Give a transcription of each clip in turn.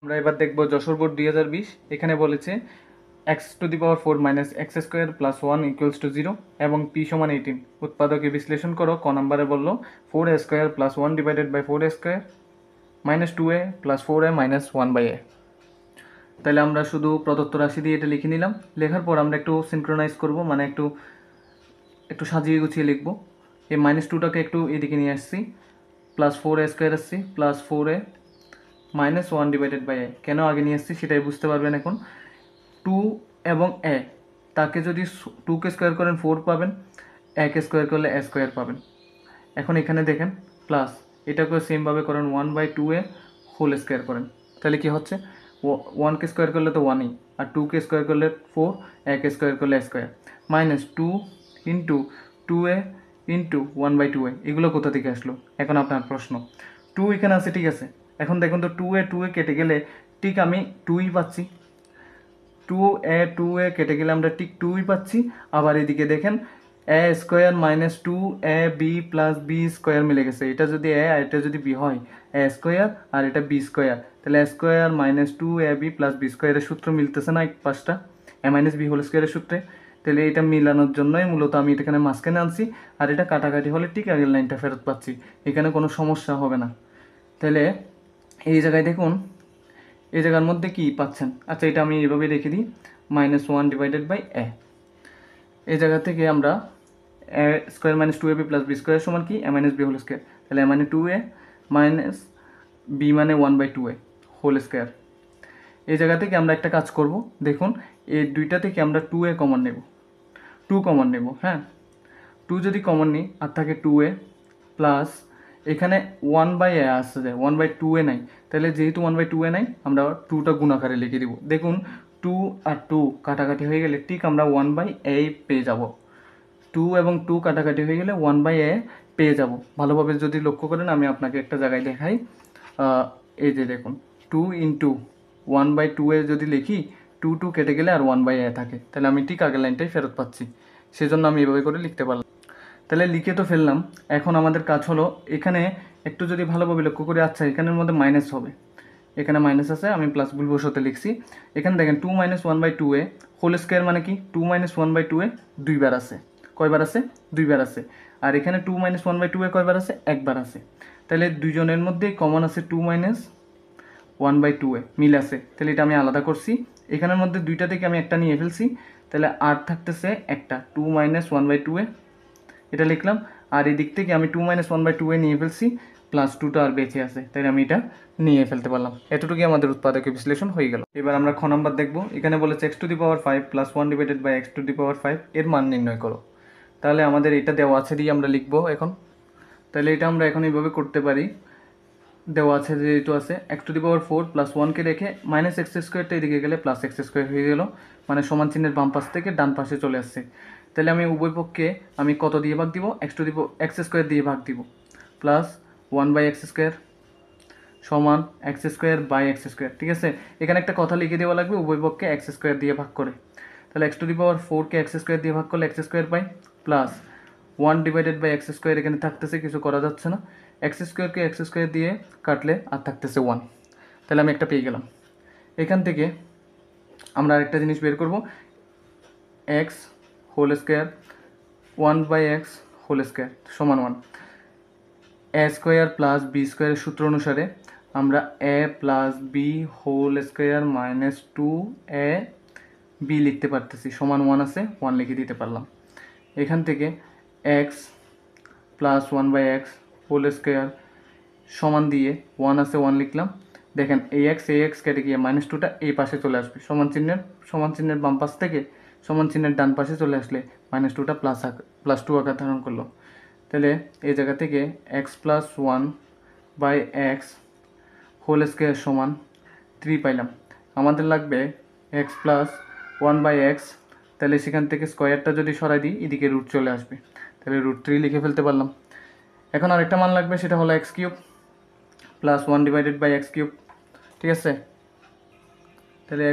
আমরা এবার দেখব যশোর বোর্ড 2020। এখানে বলেছে x⁴ minus x square plus 1 equals to 0 এবং p সমান 18। উৎপাদকে বিশ্লেষণ করো। ক নম্বরে বললো 4a square plus 1 divided by 4a square minus 2a plus 4a minus 1/a। তাহলে আমরা শুধু প্রদত্ত রাশি দিয়ে এটা লিখে নিলাম। লেখার পর আমরা একটু সিনক্রোনাইজ করব, মানে একটু একটু সাজিয়ে গুছিয়ে লিখবো। এই -2টাকে একটু এদিকে নিয়ে আসছি, প্লাস 4a স্কোয়ার আসছি, plus 4a minus 1 divided by a. কেন আগে নিয়ে আসছি সেটাই বুঝতে পারবেন এখন। 2 এবং এ, তাকে যদি 2কে স্কোয়ার করেন 4 পাবেন, একে স্কোয়ার করলে এ স্কোয়ার পাবেন। এখন এখানে দেখেন প্লাস, এটাকেও সেমভাবে করেন 1/2a হোল স্কোয়ার করেন। তাহলে কি হচ্ছে, 1কে স্কোয়ার করলে তো 1ই, আর 2কে স্কোয়ার করলে 4, একে স্কোয়ার করলে square, minus 2 into 2a into 1/2a। এগুলো কোথা থেকে আসলো এখন আপনার প্রশ্ন। 2 এখানে আছে, ঠিক আছে। এখন দেখুন তো 2a কেটে গেলে ঠিক আমি 2ই পাচ্ছি। 2a কেটে গেলে আমরা ঠিক 2ই পাচ্ছি। আবার এদিকে দেখেন a square minus 2ab plus b square মিলে গেছে। এটা যদি এ আর এটা যদি বি হয়, এ স্কোয়ার আর এটা বি স্কোয়ার, তাহলে a square minus 2ab plus b স্কোয়ারের সূত্র মিলতেছে না, এক পাশটা এ মাইনাস বি হোল স্কোয়ারের সূত্রে। তাহলে এটা মিলানোর জন্যই মূলত আমি এখানে মাঝখানে আনছি, আর এটা কাটাকাটি হলে ঠিক আগের লাইনটা ফেরত পাচ্ছি। এখানে কোনো সমস্যা হবে না। তাহলে এই জায়গায় দেখুন, এই জায়গার মধ্যে কি পাচ্ছেন। আচ্ছা, এটা আমি এইভাবে রেখে দিই, -1 ডিভাইডেড বাই এ। এই জায়গা থেকে আমরা a square minus 2ab plus b square সমান কি, a minus b whole square. তাহলে এ মানে 2a মাইনাস বি মানে 1/2a হোল স্কোয়ার। এই জায়গা থেকে আমরা একটা কাজ করব, দেখুন এই দুইটা থেকে আমরা 2a কমন নেব, 2 কমন নেব। হ্যাঁ, 2 যদি কমন নিই আর থাকে 2a প্লাস এখানে 1/a আসছে যায়, 1/2a নাই। তাহলে যেহেতু 1/2a নাই, আমরা 2টা গুণাকারে লিখে দিব। দেখুন 2 আর 2 কাটাকাটি হয়ে গেলে ঠিক আমরা 1/a পেয়ে যাব। 2 এবং 2 কাটাকাটি হয়ে গেলে 1/a পেয়ে যাব। ভালোভাবে যদি লক্ষ্য করেন, আমি আপনাকে একটা জায়গায় দেখাই। এই যে দেখুন 2 ইন্টু 1/2a যদি লিখি, 2 কেটে গেলে আর 1/a থাকে, তাহলে আমি ঠিক আগের লাইনটাই ফেরত পাচ্ছি। সেজন্য আমি এভাবে করে লিখতে পারলাম। তাহলে লিখে তো ফেললাম। এখন আমাদের কাজ হলো এখানে একটু যদি ভালোভাবে লক্ষ্য করি, আচ্ছা এখানের মধ্যে মাইনাস হবে, এখানে মাইনাস আছে, আমি প্লাস ভুলবশত লিখছি। এখানে দেখেন 2 - 1/2a হোল স্কোয়ার মানে কি, 2 - 1/2a দুইবার আছে। কয়বার আছে? দুইবার আছে। আর এখানে 2 - 1/2a কয়বার আছে? একবার আছে। তাহলে দুইজনের মধ্যেই কমন আছে 2 - 1/2a, মিল আছে। তাহলে এটা আমি আলাদা করছি। এখানের মধ্যে দুইটা থেকে আমি একটা নিয়ে ফেলছি, তাহলে আর থাকতেছে একটা 2 - 1/2a, এটা লিখলাম। আর এই দিক থেকে আমি 2 - 1/2a নিয়ে ফেলছি, প্লাস 2টা আর বেঁচে আছে, তাই আমি এটা নিয়ে ফেলতে পারলাম। এতটুকুই আমাদের উৎপাদকের বিশ্লেষণ হয়ে গেল। এবার আমরা খ নাম্বার দেখব। এখানে বলেছে x⁵ plus 1 divided by x⁵ এর মান নির্ণয় করো। তাহলে আমাদের এটা দেওয়া আছে দিয়ে আমরা লিখব এখন। তাহলে এটা আমরা এখন এইভাবে করতে পারি। দেওয়া আছে যেহেতু আছে x⁴ প্লাস 1কে রেখে মাইনাস এক্স স্কোয়ারটা এদিকে গেলে প্লাস এক্স স্কোয়ার হয়ে গেল, মানে সমান চিহ্নের বাম পাশ থেকে ডান পাশে চলে আসছে। তাহলে আমি উভয় পক্ষে আমি কত দিয়ে ভাগ দিব, এক্স স্কোয়ার দিয়ে ভাগ দিব, প্লাস 1/x স্কোয়ার সমান x square by x square. ঠিক আছে, এখানে একটা কথা লিখে দেওয়া লাগবে, উভয় পক্ষে এক্স স্কোয়ার দিয়ে ভাগ করে। তাহলে x⁴কে এক্স স্কোয়ার দিয়ে ভাগ করলে এক্স স্কোয়ার পাই, plus 1 divided by x square, এখানে থাকতেছে, কিছু করা যাচ্ছে না। এক্স স্কোয়ারকে এক্স স্কোয়ার দিয়ে কাটলে আর থাকতেছে 1। তাহলে আমি একটা পেয়ে গেলাম। এখান থেকে আমরা আরেকটা জিনিস বের করব, x whole square 1/x whole square সমান 1। এ স্কোয়ার প্লাস বি স্কোয়ারের সূত্র অনুসারে আমরা a plus B whole square minus 2a b লিখতে পারতেছি, সমান 1 আছে, 1 লিখে দিতে পারলাম। এখান থেকে x plus 1/x whole square সমান দিয়ে 1 আছে, 1 লিখলাম। দেখেন এই এক্স কেটে গিয়ে -2টা এই পাশে চলে আসবে, সমান চিহ্নের বাম পাশ থেকে সমান চিহ্নের ডান পাশে চলে আসলে -2টা প্লাস 2 আকার ধারণ করলো। তাহলে এই জায়গা থেকে x plus 1/x whole square সমান 3 পাইলাম। আমাদের লাগবে এক্স প্লাস 1/x, তাহলে সেখান থেকে স্কোয়ারটা যদি সরাই দিই এদিকে রুট চলে আসবে, তাহলে √3 লিখে ফেলতে পারলাম। এখন আরেকটা মান লাগবে, সেটা হলো x³ plus 1 divided by x³। ঠিক আছে, তাহলে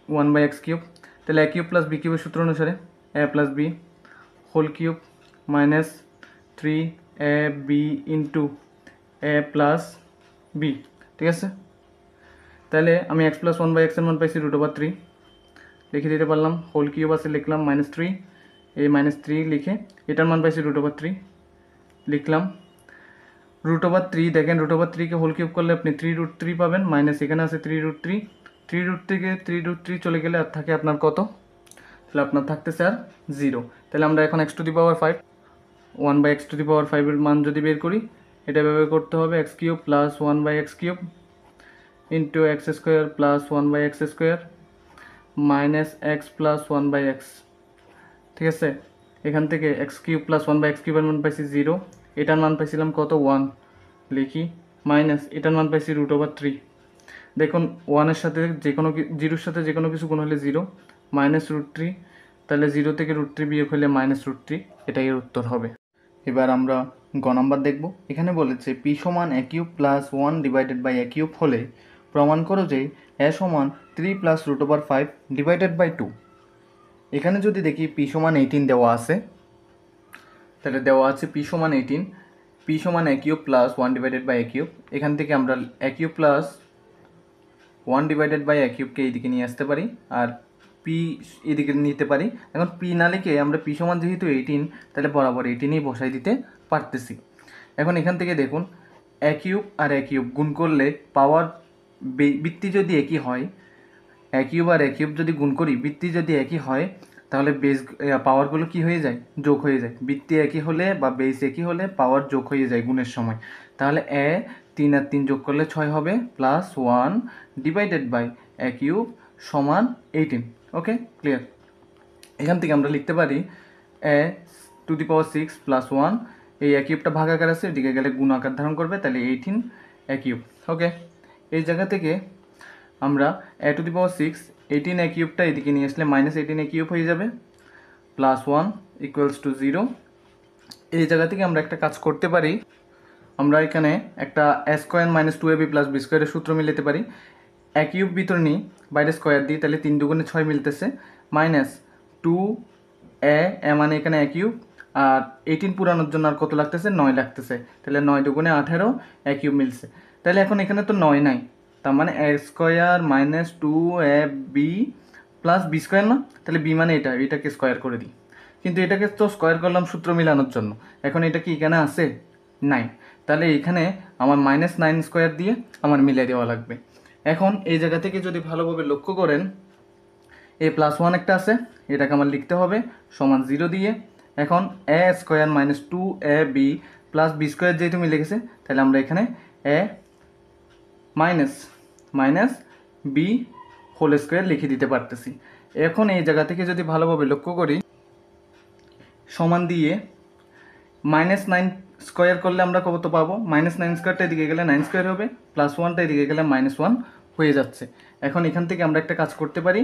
1/x³, তাহলে a³ প্লাস b³ সূত্র অনুসারে a plus B whole cube minus 3ab into a plus B. ঠিক আছে, তাহলে আমি এক্স প্লাস ওয়ান বাই এক্সের মান পাইছি √3 লিখে দিতে পারলাম, হোল কিউব আছে লিখলাম -3, এই -3 লিখে এটার মান পাইছি √3 লিখলাম। √3 দেখেন √3কে হোল কিউব করলে আপনি 3√3 পাবেন, মাইনাস এখানে আছে 3√3, 3√3 চলে গেলে আর থাকে আপনার কত, তাহলে আপনার থাকতেছে আর 0। তাহলে আমরা এখন x⁵, 1/x⁵ এর মান যদি বের করি, এটা ব্যবহার করতে হবে x³ + 1/x³ into x² + 1/x² minus x + 1/x। ঠিক আছে, এখান থেকে x³ + 1/x³ এর মান পাইছি 0, এটার মান পাইছিলাম কত 1 লিখি, মাইনাস এটার মান পাইছি √3। দেখুন 1-এর সাথে যে কোনো 0-এর সাথে যে কোনো কিছু গুণ হলে 0, -√3, তাহলে 0 থেকে √3 বিয়োগ হলে -√3, এটাই এর উত্তর হবে। এবার আমরা গ নাম্বার দেখব। এখানে বলেছে p = a³ + 1/a³ হলে প্রমাণ করো যে a = 3 + √5 / 2। এখানে যদি দেখি p = 18 দেওয়া আছে, তাহলে দেওয়া আছে p = 18, p = a³ + 1/a³। এখান থেকে আমরা a³ + 1/a³ এইদিকে নিয়ে আসতে পারি আর p এদিকে নিতে পারি। এখন p না লিখে আমরা p = যেহেতু 18, তাহলে বরাবর 18ই বসাই দিতে পারতেছি। এখন এখান থেকে দেখুন a³ আর a³ গুণ করলে পাওয়ার বৃত্তি যদি একই হয়, a³ আর a³ যদি গুণ করি বৃত্তি যদি একই হয়, তাহলে বেস পাওয়ারগুলো কি হয়ে যায়, যোগ হয়ে যায়। বৃত্তি একই হলে বা বেস একই হলে পাওয়ার যোগ হয়ে যায় গুণের সময়। তাহলে 3 আর 3 যোগ করলে 6 হবে, +1 / a³ = 18। ওকে, ক্লিয়ার। এখান থেকে আমরা লিখতে পারি a⁶ + 1, এই a³ ভাগাকার আছে, এদিকে গেলে গুণ আকার ধারণ করবে, তাহলে 18 a³। ওকে, এই জায়গা থেকে আমরা a⁶ 18 a³ এদিকে নিয়ে আসলে -18 a³ হয়ে যাবে, +1 = 0। এই জায়গা থেকে আমরা একটা কাজ করতে পারি, আমরা এখানে একটা a² - 2ab + b² এর সূত্র মিলাতে পারি। a³ ভিতরে নিই, বাইরে স্কোয়ার দিই, তাহলে 3 × 2 = 6 মিলতেছে, -2a মানে এখানে a³ আর 18 পুরানোর জন্য আর কত লাগতেছে, 9 লাগতেছে, তাহলে 9 × 2 = 18, a³ মিলছে। তাহলে এখন এখানে তো 9 নাই, তার মানে a² - 2ab + b² না, তাহলে b মানে এটাকে স্কোয়ার করে দিই। কিন্তু এটাকে তো স্কোয়ার করলাম সূত্র মিলানোর জন্য, এখন এটা কি এখানে আছে, নাই, তাহলে এখানে আমার -9² দিয়ে আমার মিলিয়ে দেওয়া লাগবে। এখন এই জায়গা থেকে যদি ভালোভাবে লক্ষ্য করেন, a+1 একটা আছে, এটাকে আমার লিখতে হবে সমান 0 দিয়ে। এখন a² - 2ab + b² যেহেতু মিলে গেছে, তাহলে আমরা এখানে a b² লিখে দিতে পারতেছি। এখন এই জায়গা থেকে যদি ভালোভাবে লক্ষ্য করি, সমান দিয়ে -9² করলে আমরা কত পাবো, -9² এদিকে গেলে 9² হবে, +1টা এদিকে গেলে -1 হয়ে যাচ্ছে। এখন এখান থেকে আমরা একটা কাজ করতে পারি,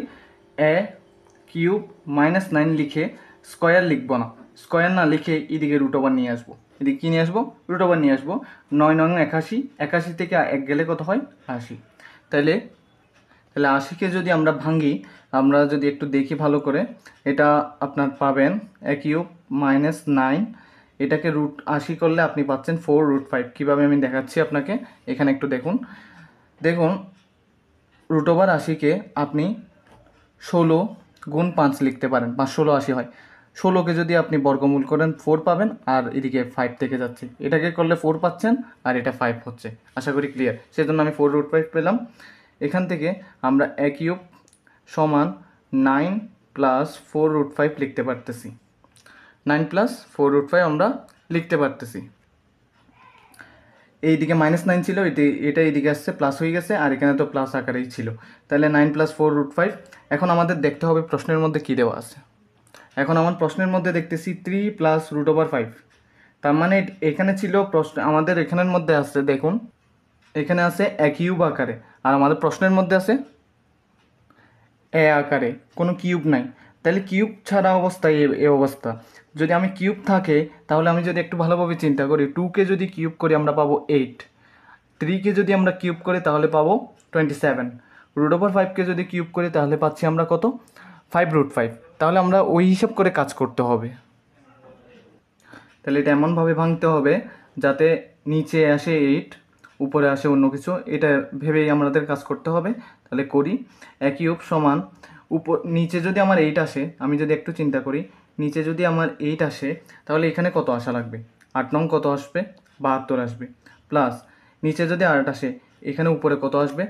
a³ -9 লিখে স্কোয়ার লিখব না, স্কোয়ার না লিখে এদিকে √ওভার নিয়ে আসবো। এদিকে কী নিয়ে আসবো, √ওভার নিয়ে আসবো। 9 9 81, 81 থেকে 1 গেলে কত হয়, 80। তাহলে 80কে যদি আমরা ভাঙি, আমরা যদি একটু দেখি ভালো করে, এটা আপনার পাবেন a³ - 9, এটাকে √80 করলে আপনি পাচ্ছেন 4√5। কীভাবে আমি দেখাচ্ছি আপনাকে, এখানে একটু দেখুন। √80কে আপনি 16 × 5 লিখতে পারেন, 5 16 80 হয়। 16কে যদি আপনি বর্গমূল করেন 4 পাবেন, আর এদিকে 5 থেকে যাচ্ছে, এটাকে করলে 4 পাচ্ছেন আর এটা 5 হচ্ছে। আশা করি ক্লিয়ার, সেজন্য আমি 4√5 পেলাম। এখান থেকে আমরা a³ = 9 + 4√5 লিখতে পারতেছি, 9 + 4√5 আমরা লিখতে পারতেছি। এইদিকে -9 ছিল, এটা এইদিকে আসছে প্লাস হয়ে গেছে, আর এখানে তো প্লাস আকারেই ছিল, তাহলে 9 + 4√5। এখন আমাদের দেখতে হবে প্রশ্নের মধ্যে কী দেওয়া আছে। এখন আমার প্রশ্নের মধ্যে দেখতেছি 3 + √5, তার মানে এখানে ছিল প্রশ্ন, আমাদের এখানের মধ্যে আছে, দেখুন এখানে আছে a³ আকারে, আর আমাদের প্রশ্নের মধ্যে আছে a আকারে, কোনো কিউব নাই। তাহলে কিউব ছাড়া অবস্থা এই অবস্থা। যদি আমি কিউব থাকে, তাহলে আমি যদি একটু ভালোভাবে চিন্তা করি, 2কে যদি কিউব করি আমরা পাবো 8, 3কে যদি আমরা কিউব করি তাহলে পাবো 27, √5কে যদি কিউব করি তাহলে পাচ্ছি আমরা কত, 5√5। তাহলে আমরা ওই হিসাব করে কাজ করতে হবে। তাহলে এটা এমনভাবে ভাঙতে হবে যাতে নিচে আসে 8, উপরে আসে অন্য কিছু, এটা ভেবেই আমাদের কাজ করতে হবে। তাহলে করি, এ কিউব সমান নিচে যদি আমার 8 আসে, আমি যদি একটু চিন্তা করি, নিচে যদি আমার 8 আসে তাহলে এখানে কত আসা লাগবে, 8 নং কত আসবে, 72 আসবে। প্লাস নিচে যদি 8 আসে, এখানে উপরে কত আসবে,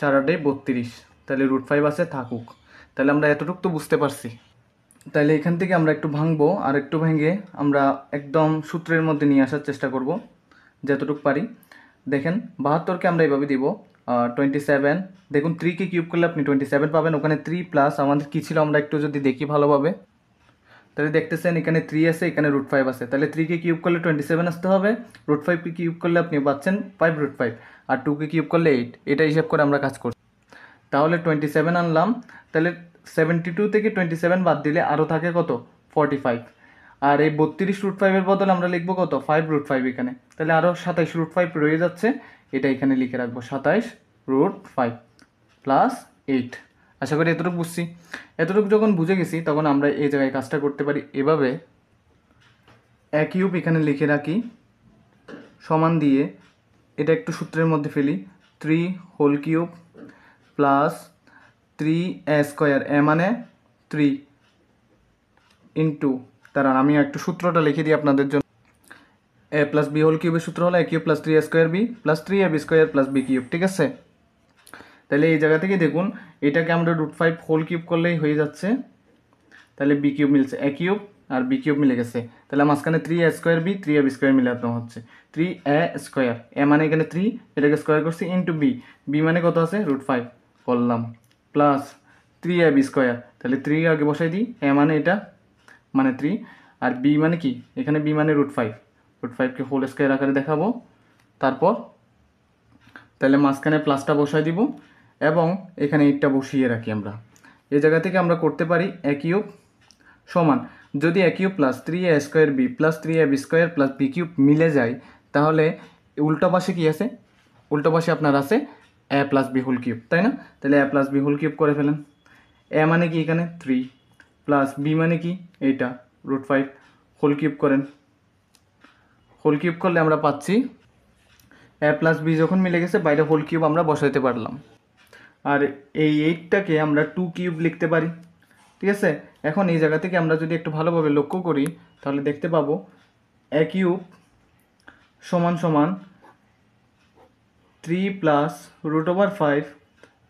4 8 32, তাহলে √5 আছে থাকুক। তাহলে আমরা এতটুকু তো বুঝতে পারছি। তাহলে এখান থেকে আমরা একটু ভাঙবো, আর একটু ভেঙে আমরা একদম সূত্রের মধ্যে নিয়ে আসার চেষ্টা করব যতটুকু পারি। দেখেন 72কে আমরা এইভাবে দিব 27, দেখুন 3কে কিউব করলে আপনি 27 পাবেন, ওখানে 3 প্লাস আমাদের কী ছিল আমরা একটু যদি দেখি ভালোভাবে, তাহলে দেখতেছেন এখানে 3 আছে, এখানে √5 আছে, তাহলে 3কে কিউব করলে 27 আসতে হবে, √5কে কিউব করলে আপনি পাচ্ছেন 5√5, আর 2কে কিউব করলে 8, এটা হিসাব করে আমরা কাজ করছি। তাহলে 27 আনলাম, তাহলে 72 থেকে 27 বাদ দিলে আরও থাকে কত, 45, আর এই 32√5-এর বদলে আমরা লিখবো কত, 5√5 এখানে, তাহলে আরও 27√5 রয়ে যাচ্ছে, এটা এখানে লিখে রাখবো 27√5 প্লাস 8। আশা করি এতটুকু বুঝছি। এতটুকু যখন বুঝে গেছি তখন আমরা এই জায়গায় কাজটা করতে পারি এভাবে, এ কিউব এখানে লিখে রাখি সমান দিয়ে এটা একটু সূত্রের মধ্যে ফেলি, 3 হোল কিউব প্লাস 3a², এ মানে 3 ইন্টু, দাঁড়ান আমি একটু সূত্রটা লিখে দিই আপনাদের জন্য। a প্লাস বি হোল কিউবের সূত্র হলো a cube plus 3a² B plus 3ab² plus B cube, ঠিক আছে। তাহলে এই জায়গা থেকে দেখুন এটাকে আমরা √5 হোল কিউব করলেই হয়ে যাচ্ছে, তাহলে বি কিউব মিলছে, এ কিউব আর বি কিউব মিলে গেছে, তাহলে মাঝখানে 3a² বি 3ab² মিলানো হচ্ছে, 3a², এ মানে এখানে 3, এটাকে স্কোয়ার করছি, ইন্টু বি, বি মানে কত আছে √5 করলাম, প্লাস 3ab², তাহলে 3 আগে বসাই দিই, এ মানে এটা মানে 3, আর বি মানে কি, এখানে বি মানে √5কে হোল স্কোয়ার আকারে দেখাবো, তারপর তাহলে মাঝখানে প্লাসটা বসাই দিব এবং এখানে 8টা বসিয়ে রাখি আমরা। এই জায়গা থেকে আমরা করতে পারি এ কিউব সমান, যদি A cube plus 3a² B plus 3ab² plus B cube মিলে যায়, তাহলে উল্টো পাশে কি আছে, উল্টো পাশে আপনার আছে এ প্লাস বি হোল কিউব, তাই না। তাহলে এ প্লাস বি হোল কিউব করে ফেলেন, এ মানে কি এখানে 3 প্লাস বি মানে কি এইটা √5 হোল কিউব করেন, হোল কিউব করলে আমরা পাচ্ছি এ প্লাস বি যখন মিলে গেছে বাইরে হোল কিউব আমরা বসাইতে পারলাম, আর এই 8টাকে আমরা 2 কিউব লিখতে পারি, ঠিক আছে। এখন এই জায়গা থেকে আমরা যদি একটু ভালোভাবে লক্ষ্য করি তাহলে দেখতে পাবো এ কিউব সমান সমান 3 plus √5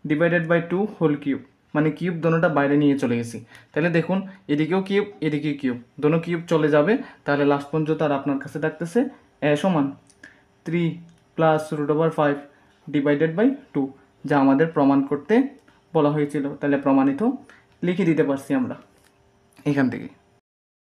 divided by 2 whole cube, মানে কিউব দোনোটা বাইরে নিয়ে চলে গেছি। তাহলে দেখুন এদিকেও কিউব এদিকেও কিউব, দোনো কিউব চলে যাবে, তাহলে লাস্ট পর্যন্ত আর আপনার কাছে থাকতেছে এ সমান 3 প্লাস √5 ডিভাইডেড বাই 2, যা আমাদের প্রমাণ করতে বলা হয়েছিল। তাহলে প্রমাণিত লিখে দিতে পারছি আমরা এখান থেকে।